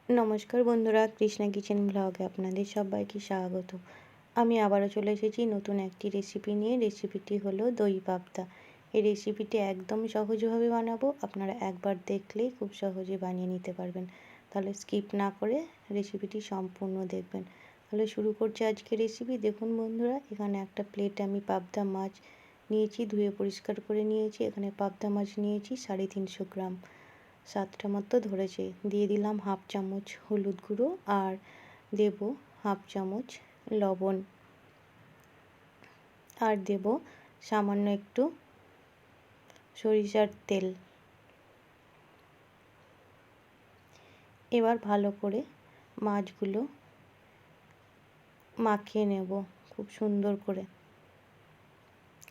নমস্কার বন্ধুরা, কৃষ্ণা কিচেন ব্লগে আপনাদের সবাইকে স্বাগত। আমি আবারও চলে এসেছি নতুন একটি রেসিপি নিয়ে। রেসিপিটি হলো দই পাবদা। এই রেসিপিটি একদম সহজভাবে বানাবো, আপনারা একবার দেখলেই খুব সহজে বানিয়ে নিতে পারবেন। তাহলে স্কিপ না করে রেসিপিটি সম্পূর্ণ দেখবেন। তাহলে শুরু করছি আজকে রেসিপি। দেখুন বন্ধুরা, এখানে একটা প্লেটে আমি পাবদা মাছ নিয়েছি, ধুয়ে পরিষ্কার করে নিয়েছি। এখানে পাবদা মাছ নিয়েছি 350 গ্রাম, 7টা মতো ধরেছে। দিয়ে দিলাম হাফ চামচ হলুদ গুঁড়ো আর দেব হাফ চামচ লবণ আর দেব সামান্য একটু সরিষার তেল। এবার ভালো করে মাছগুলো মাখিয়ে নেব খুব সুন্দর করে।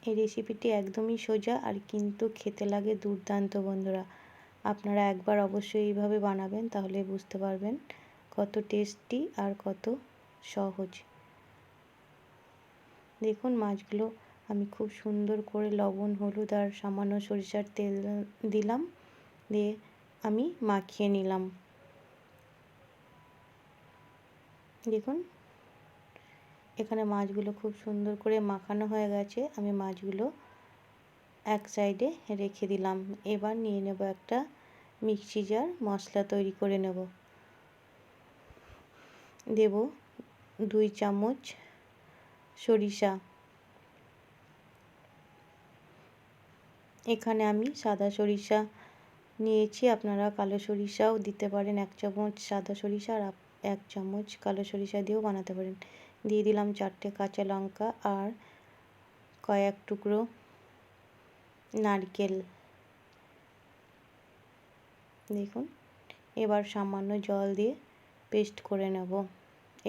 এই রেসিপিটি একদমই সোজা আর কিন্তু খেতে লাগে দুর্দান্ত বন্ধুরা। আপনারা একবার অবশ্যই এইভাবে বানাবেন, তাহলে বুঝতে পারবেন কত টেস্টি আর কত সহজ। দেখুন মাছগুলো আমি খুব সুন্দর করে লবণ, হলুদ আর সামান্য সরিষার তেল দিলাম, দিয়ে আমি মাখিয়ে নিলাম। দেখুন এখানে মাছগুলো খুব সুন্দর করে মাখানো হয়ে গেছে। আমি মাছগুলো এক সাইডে রেখে দিলাম। এবার নিয়ে নেব একটা মিক্সি জার, মশলা তৈরি করে নেব। দেব 2 চামচ সরিষা। এখানে আমি সাদা সরিষা নিয়েছি, আপনারা কালো সরিষাও দিতে পারেন। 1 চামচ সাদা সরিষা আর 1 চামচ কালো সরিষা দিয়েও বানাতে পারেন। দিয়ে দিলাম 4টে কাঁচা লঙ্কা আর কয়েক টুকরো নারকেল। দেখুন এবার সামান্য জল দিয়ে পেস্ট করে নেব।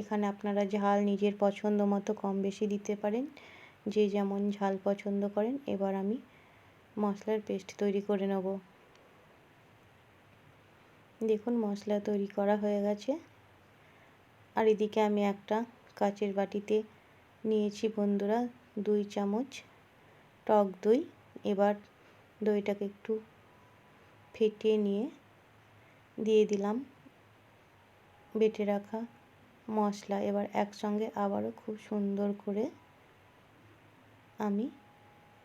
এখানে আপনারা ঝাল নিজের পছন্দ মতো কম বেশি দিতে পারেন, যে যেমন ঝাল পছন্দ করেন। এবার আমি মশলার পেস্ট তৈরি করে নেব। দেখুন মশলা তৈরি করা হয়ে গেছে। আর এদিকে আমি একটা কাচের বাটিতে নিয়েছি বন্ধুরা 2 চামচ টক দই। এবার দইটাকে একটু ফেটিয়ে নিয়ে দিয়ে দিলাম বেটে রাখা মশলা। এবার একসঙ্গে আবারও খুব সুন্দর করে আমি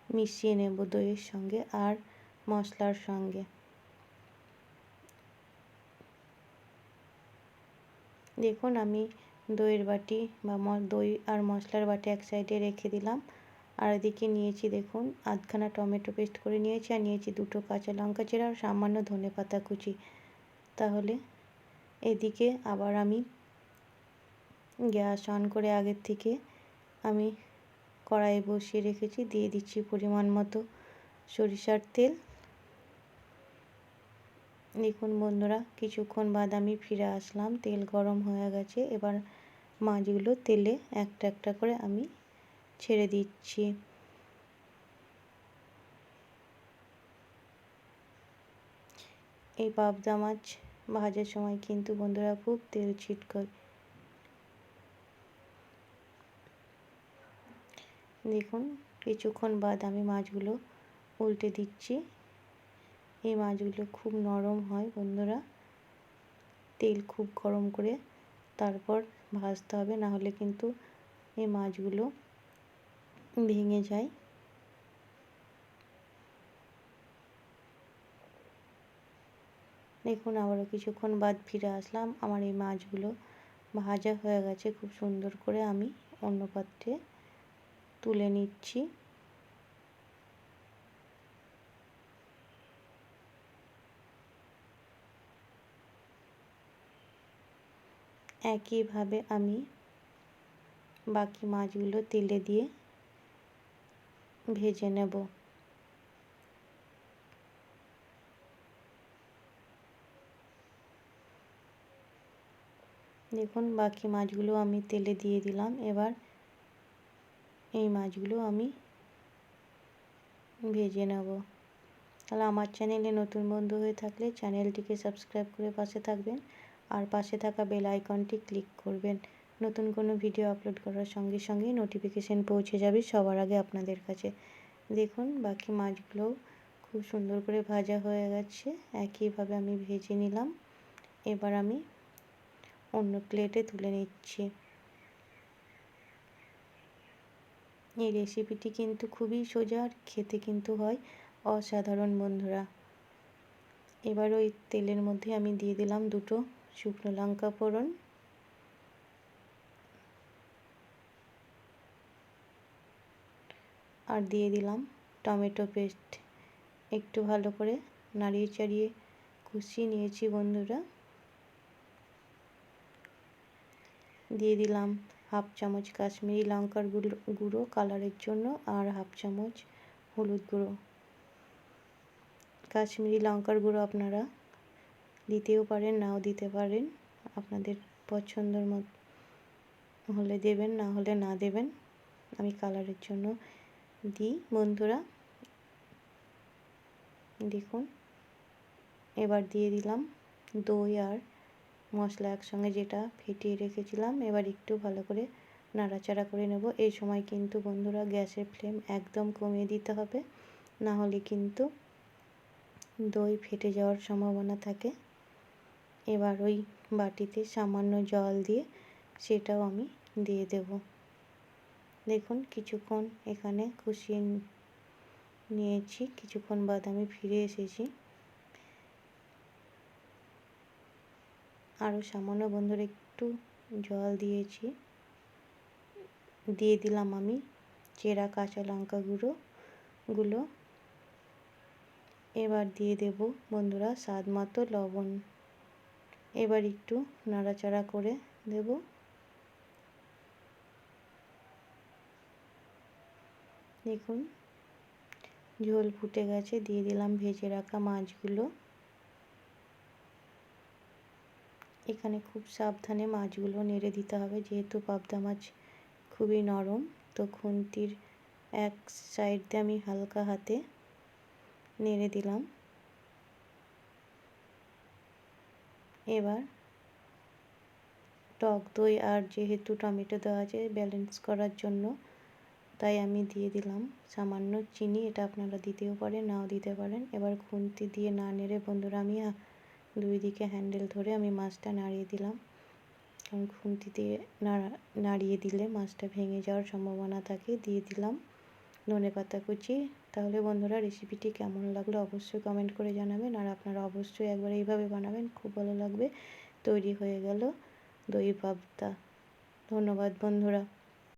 মিশিয়ে নেব দইয়ের সঙ্গে আর মশলার সঙ্গে। দেখুন আমি দইয়ের বাটি বা দই আর মশলার বাটি এক সাইডে রেখে দিলাম। আর এদিকে নিয়েছি দেখুন আধখানা টমেটো পেস্ট করে নিয়েছি, আর নিয়েছি 2টো কাঁচা লঙ্কা চেরা আর সামান্য ধনেপাতা কুচি। তাহলে এদিকে আবার আমি গ্যাস অন করে আগের থেকে আমি কড়াই বসিয়ে রেখেছি। দিয়ে দিচ্ছি পরিমাণ মতো সরিষার তেল। দেখুন বন্ধুরা কিছুক্ষণ বাদ আমি ফিরে আসলাম, তেল গরম হয়ে গেছে। এবার মাছগুলো তেলে একটা একটা করে আমি ছেড়ে দিচ্ছি। এই পাবদা মাছ ভাজার সময় কিন্তু বন্ধুরা খুব তেল ছিটকায়। দেখুন কিছুক্ষণ বাদ আমি মাছগুলো উল্টে দিচ্ছি। এই মাছগুলো খুব নরম হয় বন্ধুরা, তেল খুব গরম করে তারপর ভাজতে হবে, না হলে কিন্তু এই মাছগুলো ভেঙে যায়। দেখুন আবারও কিছুক্ষণ বাদ ফিরে আসলাম, আমার এই মাছগুলো ভাজা হয়ে গেছে খুব সুন্দর করে। আমি অন্য পাত্রে তুলে নিচ্ছি। একইভাবে আমি বাকি মাছগুলো তেলে দিয়ে ভেজে নেব। দেখুন বাকি মাছগুলো আমি তেলে দিয়ে দিলাম। এবার এই মাছগুলো আমি ভেজে নেব। তাহলে আমার চ্যানেলে নতুন বন্ধু হয়ে থাকলে চ্যানেলটিকে সাবস্ক্রাইব করে পাশে থাকবেন আর পাশে থাকা বেল আইকনটি ক্লিক করবেন। নতুন কোনো ভিডিও আপলোড করার সঙ্গে সঙ্গেই নোটিফিকেশান পৌঁছে যাবে সবার আগে আপনাদের কাছে। দেখুন বাকি মাছগুলো খুব সুন্দর করে ভাজা হয়ে গেছে, একইভাবে আমি ভেজে নিলাম। এবার আমি অন্য প্লেটে তুলে নিচ্ছি। এই রেসিপিটি কিন্তু খুবই সোজা আর খেতে কিন্তু হয় অসাধারণ বন্ধুরা। এবার ওই তেলের মধ্যে আমি দিয়ে দিলাম 2টো শুকনো লঙ্কা ফোড়ন, আর দিয়ে দিলাম টমেটো পেস্ট। একটু ভালো করে নাড়িয়ে চাড়িয়ে কষিয়ে নিয়েছি বন্ধুরা। দিয়ে দিলাম 1/2 চামচ কাশ্মীরি লঙ্কার গুঁড়ো কালারের জন্য, আর 1/2 চামচ হলুদ গুঁড়ো। কাশ্মীরি লঙ্কার গুঁড়ো আপনারা দিতেও পারেন, নাও দিতে পারেন, আপনাদের পছন্দের মতো হলে দেবেন, না হলে না দেবেন। আমি কালারের জন্য দিই বন্ধুরা। দেখুন, এবার দিয়ে দিলাম দই আর মশলা একসঙ্গে যেটা ফেটিয়ে রেখেছিলাম। এবার একটু ভালো করে নাড়াচাড়া করে নেব। এই সময় কিন্তু বন্ধুরা গ্যাসের ফ্লেম একদম কমিয়ে দিতে হবে, না হলে কিন্তু দই ফেটে যাওয়ার সম্ভাবনা থাকে। এবার ওই বাটিতে সামান্য জল দিয়ে সেটাও আমি দিয়ে দেব। দেখুন, কিছুক্ষণ এখানে কষিয়ে নিয়েছি, কিছুক্ষণ বাদ আমি ফিরে এসেছি। আরও সামান্য বন্ধুরা একটু জল দিয়েছি। দিয়ে দিলাম আমি চেরা কাঁচা লঙ্কা গুঁড়ো। এবার দিয়ে দেব বন্ধুরা স্বাদ মতো লবণ। এবার একটু নাড়াচাড়া করে দেব। দেখুন, ঝোল ফুটে গেছে। দিয়ে দিলাম ভেজে রাখা মাছগুলো। এখানে খুব সাবধানে মাছগুলো নেড়ে দিতে হবে, যেহেতু পাবদা মাছ খুবই নরম। তো খুন্তির এক সাইড দিয়ে আমি হালকা হাতে নেড়ে দিলাম। এবার টক দই আর যেহেতু টমেটো দেওয়া আছে ব্যালেন্স করার জন্য, তাই আমি দিয়ে দিলাম সামান্য চিনি। এটা আপনারা দিতেও পারেন, নাও দিতে পারেন। এবার খুন্তি দিয়ে না নেড়ে বন্ধুরা আমি দুই দিকে হ্যান্ডেল ধরে আমি মাছটা নাড়িয়ে দিলাম, কারণ খুন্তি দিয়ে নাড়িয়ে দিলে মাছটা ভেঙে যাওয়ার সম্ভাবনা থাকে। দিয়ে দিলাম ধনেপাতা কুচি। তাহলে বন্ধুরা রেসিপিটি কেমন লাগলো অবশ্যই কমেন্ট করে জানাবেন, আর আপনারা অবশ্যই একবার এইভাবে বানাবেন, খুব ভালো লাগবে। তৈরি হয়ে গেল দই পাবদা। ধন্যবাদ বন্ধুরা।